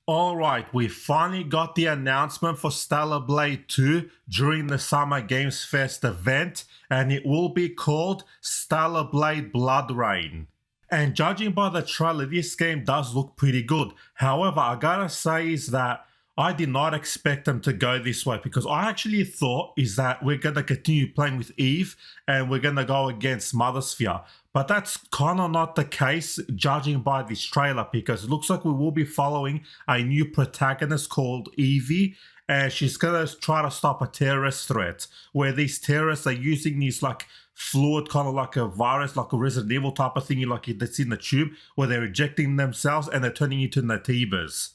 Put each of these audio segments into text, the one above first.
Alright, we finally got the announcement for Stellar Blade 2 during the Summer Games Fest event, and it will be called Stellar Blade BloodRayne. And judging by the trailer, this game does look pretty good. However, I gotta say is that I did not expect them to go this way, because I actually thought is that we're gonna continue playing with Eve and we're gonna go against Mothersphere. But that's kind of not the case judging by this trailer, because it looks like we will be following a new protagonist called Evie, and she's gonna try to stop a terrorist threat where these terrorists are using these like fluid, kind of like a virus, like a Resident Evil type of thing, like that's in the tube, where they're injecting themselves and they're turning into Natibas.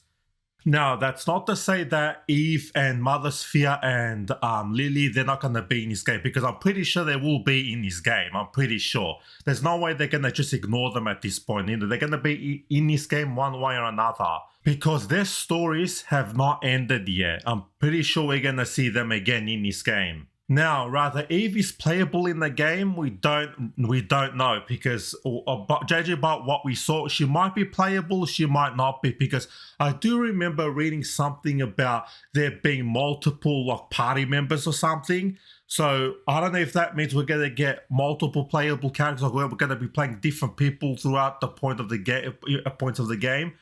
Now, that's not to say that Eve and Mothersphere and Lily, they're not going to be in this game, because I'm pretty sure they will be in this game. I'm pretty sure. There's no way they're going to just ignore them at this point. Either they're going to be in this game one way or another, because their stories have not ended yet. I'm pretty sure we're going to see them again in this game. Now, rather Eve is playable in the game, we don't know, because judging by what we saw, she might be playable, she might not be, because I do remember reading something about there being multiple like party members or something. So I don't know if that means we're going to get multiple playable characters, or we're going to be playing different people throughout the points of the game.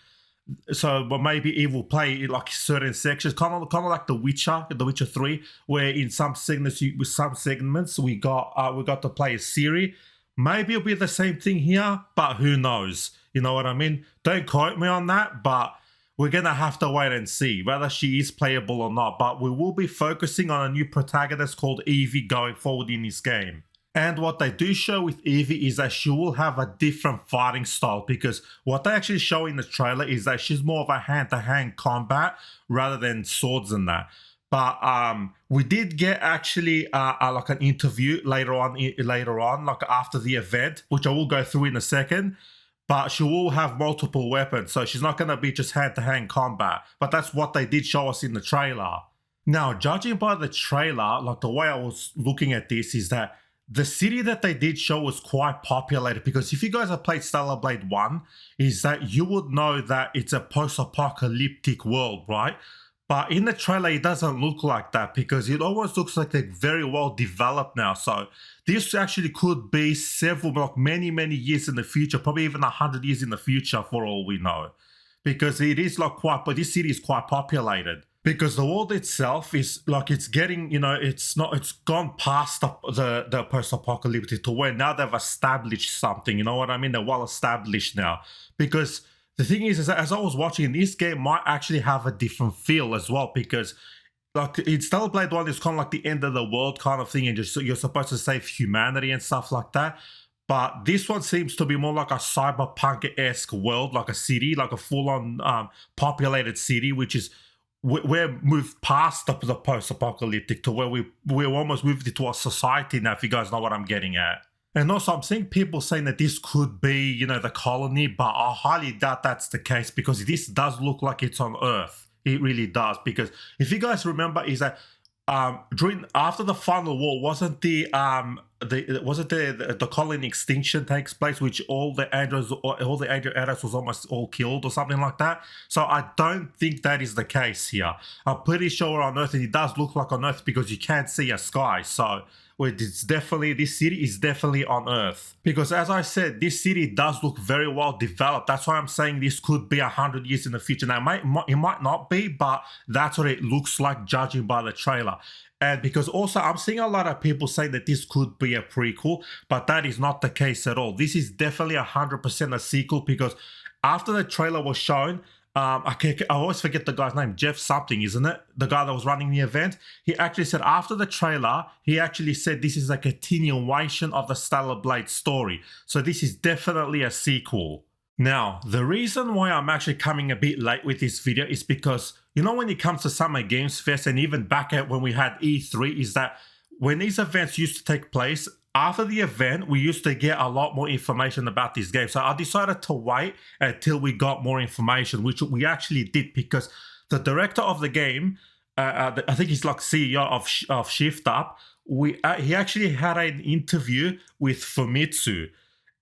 So, but maybe Eve will play like certain sections, kind of like The Witcher 3, where in some segments, we got to play a Ciri. Maybe it'll be the same thing here, but who knows? You know what I mean? Don't quote me on that, but we're gonna have to wait and see whether she is playable or not. But we will be focusing on a new protagonist called Evie going forward in this game. And what they do show with Evie is that she will have a different fighting style, because what they actually show in the trailer is that she's more of a hand-to-hand combat rather than swords and that. But we did get actually like an interview later on, like after the event, which I will go through in a second. But she will have multiple weapons, so she's not going to be just hand-to-hand combat. But that's what they did show us in the trailer. Now, judging by the trailer, like the way I was looking at this is that the city that they did show was quite populated, because if you guys have played Stellar Blade 1, is that you would know that it's a post-apocalyptic world, right? But in the trailer, it doesn't look like that, because it almost looks like they're very well developed now. So this actually could be several, like many years in the future, probably even 100 years in the future for all we know. Because it is like but this city is quite populated. Because the world itself is like, it's getting, it's gone past the post-apocalyptic to where now they've established something, you know what I mean? They're well established now. Because the thing is that as I was watching, this game might actually have a different feel as well, because like in Stellar Blade 1, it's kind of like the end of the world kind of thing, and you're supposed to save humanity and stuff like that. But this one seems to be more like a cyberpunk-esque world, like a city, like a full-on populated city, which is, we're moved past the post-apocalyptic to where we're almost moved into a society now, if you guys know what I'm getting at. And also, I'm seeing people saying that this could be, the colony, but I highly doubt that's the case, because this does look like it's on Earth. It really does, because if you guys remember, is that after the final war, wasn't the colony extinction takes place, which all the androids was almost all killed or something like that. So I don't think that is the case here. I'm pretty sure we're on Earth, and it does look like on Earth because you can't see a sky. So this city is definitely on Earth, because as I said, this city does look very well developed. That's why I'm saying this could be 100 years in the future. Now it might not be, but that's what it looks like judging by the trailer. And because also I'm seeing a lot of people saying that this could be a prequel, but that is not the case at all. This is definitely 100% a sequel, because after the trailer was shown, I always forget the guy's name, Jeff something, isn't it? The guy that was running the event. He actually said after the trailer, he actually said this is a continuation of the Stellar Blade story. So this is definitely a sequel. Now, the reason why I'm actually coming a bit late with this video is because, when it comes to Summer Games Fest, and even back at when we had E3, is that when these events used to take place, after the event, we used to get a lot more information about this game. So I decided to wait until we got more information, which we actually did, because the director of the game, I think he's like CEO of Shift Up, he actually had an interview with Famitsu,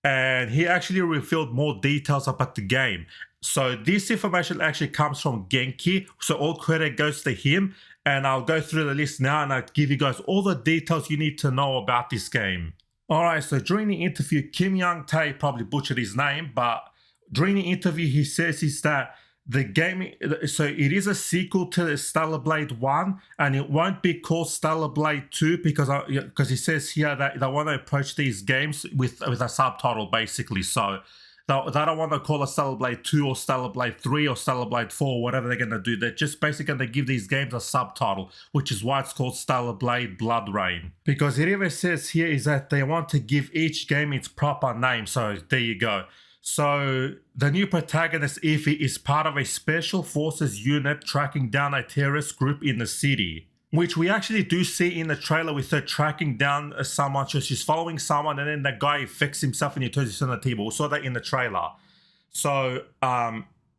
and he actually revealed more details about the game. So this information actually comes from Genki. So all credit goes to him. And I'll go through the list now and I'll give you guys all the details you need to know about this game. Alright, so during the interview, Kim Young Tae probably butchered his name, but during the interview, he says is that the game, so it is a sequel to Stellar Blade 1, and it won't be called Stellar Blade 2 because he says here that they want to approach these games with a subtitle, basically. So they don't want to call it Stellar Blade 2 or Stellar Blade 3 or Stellar Blade 4, whatever they're going to do. They're just basically going to give these games a subtitle, which is why it's called Stellar Blade BloodRayne. Because it even says here is that they want to give each game its proper name. So there you go. So the new protagonist, Ify, is part of a special forces unit tracking down a terrorist group in the city, which we actually do see in the trailer with her tracking down someone. So she's following someone and then that guy affects himself and he turns into a T-ball. We saw that in the trailer. So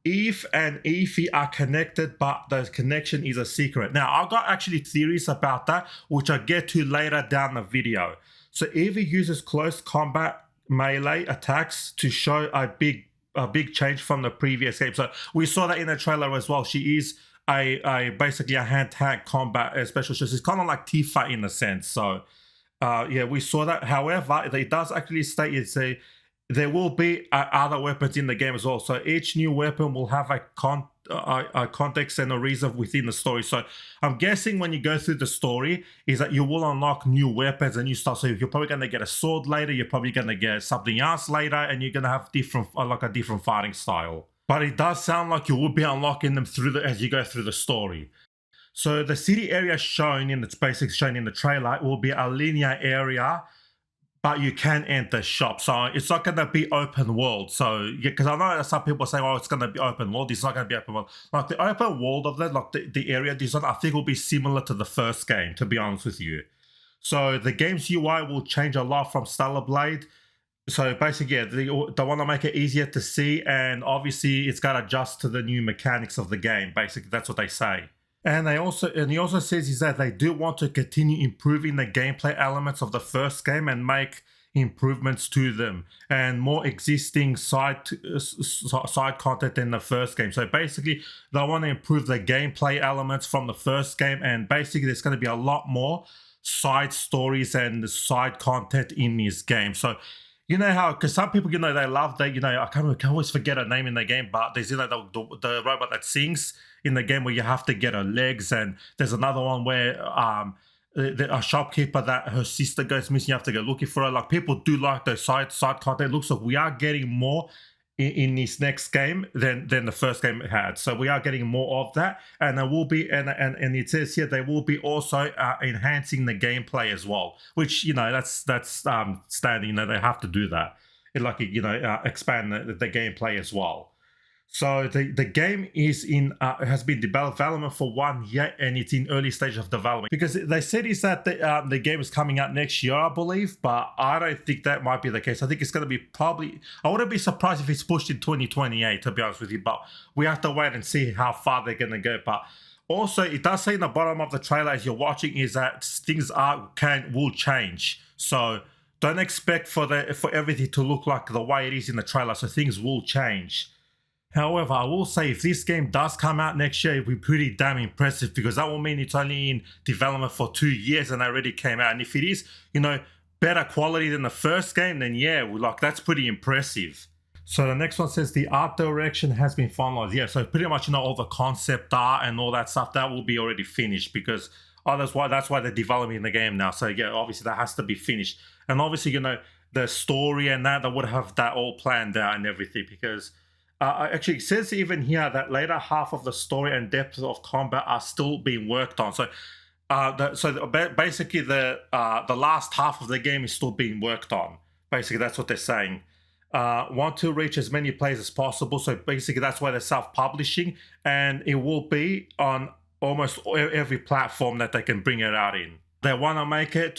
Eve and Ify are connected, but the connection is a secret. Now, I've got actually theories about that, which I'll get to later down the video. So Ify uses close combat melee attacks to show a big change from the previous game. So we saw that in the trailer as well. She is basically a hand-to-hand combat special. She's kind of like Tifa in a sense. So yeah, we saw that. However, it does actually state there will be other weapons in the game as well. So each new weapon will have a context and a reason within the story. So I'm guessing when you go through the story is that you will unlock new weapons and new stuff. So you're probably going to get a sword later, you're probably going to get something else later, and you're going to have a different fighting style. But it does sound like you will be unlocking them as you go through the story. So the city area shown in the trailer will be a linear area, but you can enter shops. So it's not going to be open world. So, yeah, because I know some people say, oh, it's going to be open world. It's not going to be open world. Like the open world of that, like the area design, I think will be similar to the first game, to be honest with you. So the game's UI will change a lot from Stellar Blade. So basically, yeah, they want to make it easier to see. And obviously, it's got to adjust to the new mechanics of the game. Basically, that's what they say. And he also says is that they do want to continue improving the gameplay elements of the first game and make improvements to them and more existing side content in the first game. So basically, they want to improve the gameplay elements from the first game, and basically, there's going to be a lot more side stories and side content in this game. So you know how, because some people, they love that, I can always forget a name in the game, but there's, the robot that sings in the game where you have to get her legs, and there's another one where a shopkeeper that her sister goes missing, you have to go looking for her. Like, people do like those side content. It looks like we are getting more in this next game than the first game had. So we are getting more of that, and there will be, and it says here they will be also enhancing the gameplay as well, which that's standing. They have to do that. Expand the gameplay as well. So the game is has been development for 1 year, and it's in early stage of development, because they said is that the game is coming out next year, I believe, but I don't think that might be the case. I think it's going to be I wouldn't be surprised if it's pushed in 2028, to be honest with you, but we have to wait and see how far they're going to go. But also, it does say in the bottom of the trailer as you're watching is that things will change. So don't expect for everything to look like the way it is in the trailer. So things will change. However, I will say if this game does come out next year, it'll be pretty damn impressive, because that will mean it's only in development for 2 years and already came out. And if it is, better quality than the first game, then yeah, that's pretty impressive. So the next one says the art direction has been finalized. Yeah, so pretty much, all the concept art and all that stuff, that will be already finished, because that's why they're developing the game now. So yeah, obviously that has to be finished. And obviously, the story and that would have that all planned out and everything, because actually, it says even here that later half of the story and depth of combat are still being worked on. So, basically, the last half of the game is still being worked on. Basically, that's what they're saying. Want to reach as many players as possible. So basically, that's why they're self-publishing, and it will be on almost every platform that they can bring it out in. They want to make it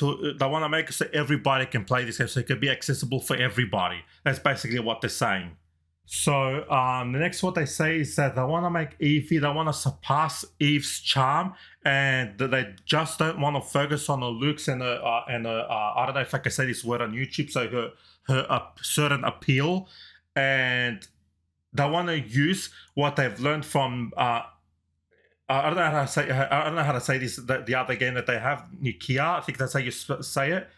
so everybody can play this game, so it can be accessible for everybody. That's basically what they're saying. So the next what they say is that they want to make Ify, they want to surpass Eve's charm, and they just don't want to focus on her looks and I don't know if I can say this word on YouTube, so her certain appeal, and they want to use what they've learned from. I don't know how to say. I don't know how to say this. The other game that they have, Nikia. I think that's how you say it.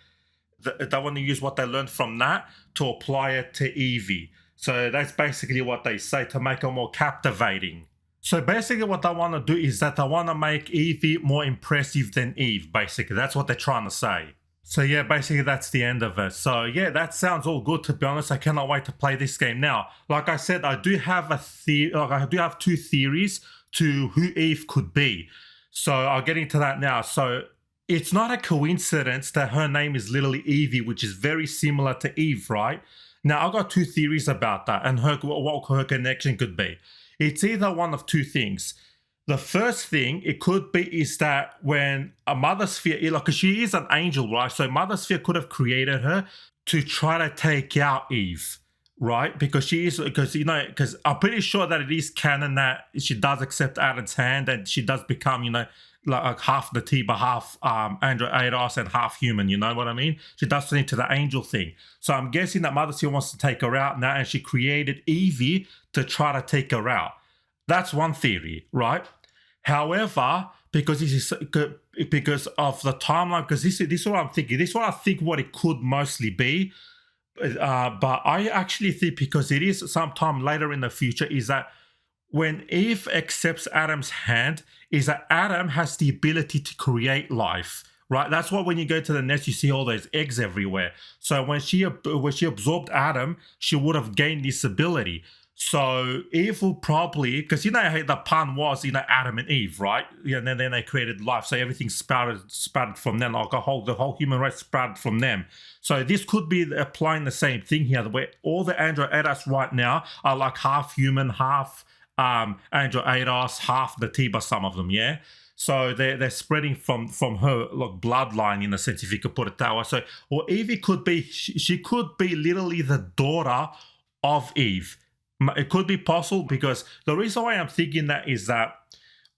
They want to use what they learned from that to apply it to Eevee. So that's basically what they say to make it more captivating. So basically what they want to do is that they want to make Eevee more impressive than Eve, basically. That's what they're trying to say. So yeah, basically that's the end of it. So yeah, that sounds all good, to be honest. I cannot wait to play this game. Now, like I said, I do have I do have two theories to who Eve could be. So I'll get into that now. So it's not a coincidence that her name is literally Eevee, which is very similar to Eve, right? Now, I've got two theories about that and what her connection could be. It's either one of two things. The first thing it could be is that when a Mother Sphere, because she is an angel, right? So Mother Sphere could have created her to try to take out Eve, right? Because I'm pretty sure that it is canon that she does accept Adam's hand and she does become, like half Natiba, half Android ADOS, and half human, you know what I mean? She does turn into the angel thing. So I'm guessing that Mother Sphere wants to take her out now, and she created Eevee to try to take her out. That's one theory, right? However, because of the timeline, because this is what I'm thinking. This is what I think what it could mostly be. But I actually think, because it is sometime later in the future, is that when Eve accepts Adam's hand, is that Adam has the ability to create life, right? That's why when you go to the nest, you see all those eggs everywhere. So when she absorbed Adam, she would have gained this ability. So Eve will probably, because how the pun was, Adam and Eve, right? Yeah, and then they created life. So everything sprouted from them. Like the whole human race sprouted from them. So this could be applying the same thing here, where all the Android ADOS right now are like half human, half Android ADOS, half Natiba, some of them, yeah? So they're spreading from her bloodline, in a sense, if you could put it that way. So, or Eevee could be, she could be literally the daughter of Eve. It could be possible, because the reason why I'm thinking that is that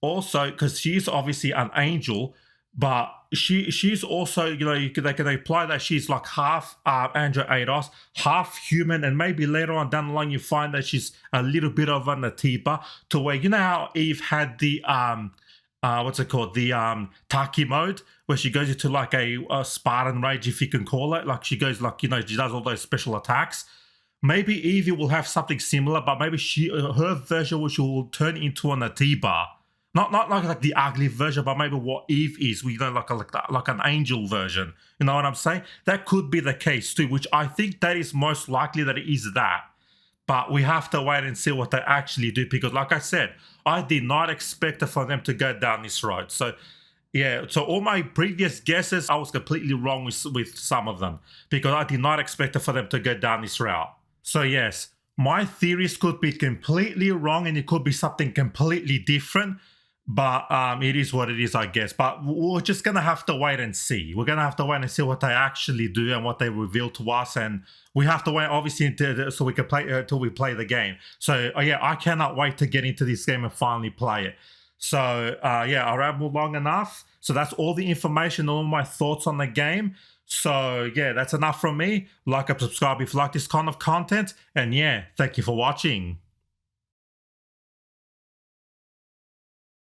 also because she's obviously an angel, but she's also, they can imply that she's like half Android ADOS, half human, and maybe later on down the line you find that she's a little bit of a Natiba, to where, how Eve had the the Taki mode, where she goes into like a Spartan rage, if you can call it. Like she goes she does all those special attacks. Maybe Eevee will have something similar, but maybe her version, which will turn into a Natiba. Not like the ugly version, but maybe what Eve is, like an angel version. You know what I'm saying? That could be the case too, which I think that is most likely that it is that. But we have to wait and see what they actually do, because like I said, I did not expect for them to go down this road. So yeah, so all my previous guesses, I was completely wrong with some of them, because I did not expect for them to go down this route. So yes, my theories could be completely wrong, and it could be something completely different, but it is what it is, I guess. But we're just going to have to wait and see. We're going to have to wait and see what they actually do and what they reveal to us, and we have to wait, obviously, so we can play until we play the game. So yeah, I cannot wait to get into this game and finally play it. So yeah, I rambled long enough. So that's all the information, all my thoughts on the game. So yeah, that's enough from me. Like and subscribe if you like this kind of content. And yeah, thank you for watching.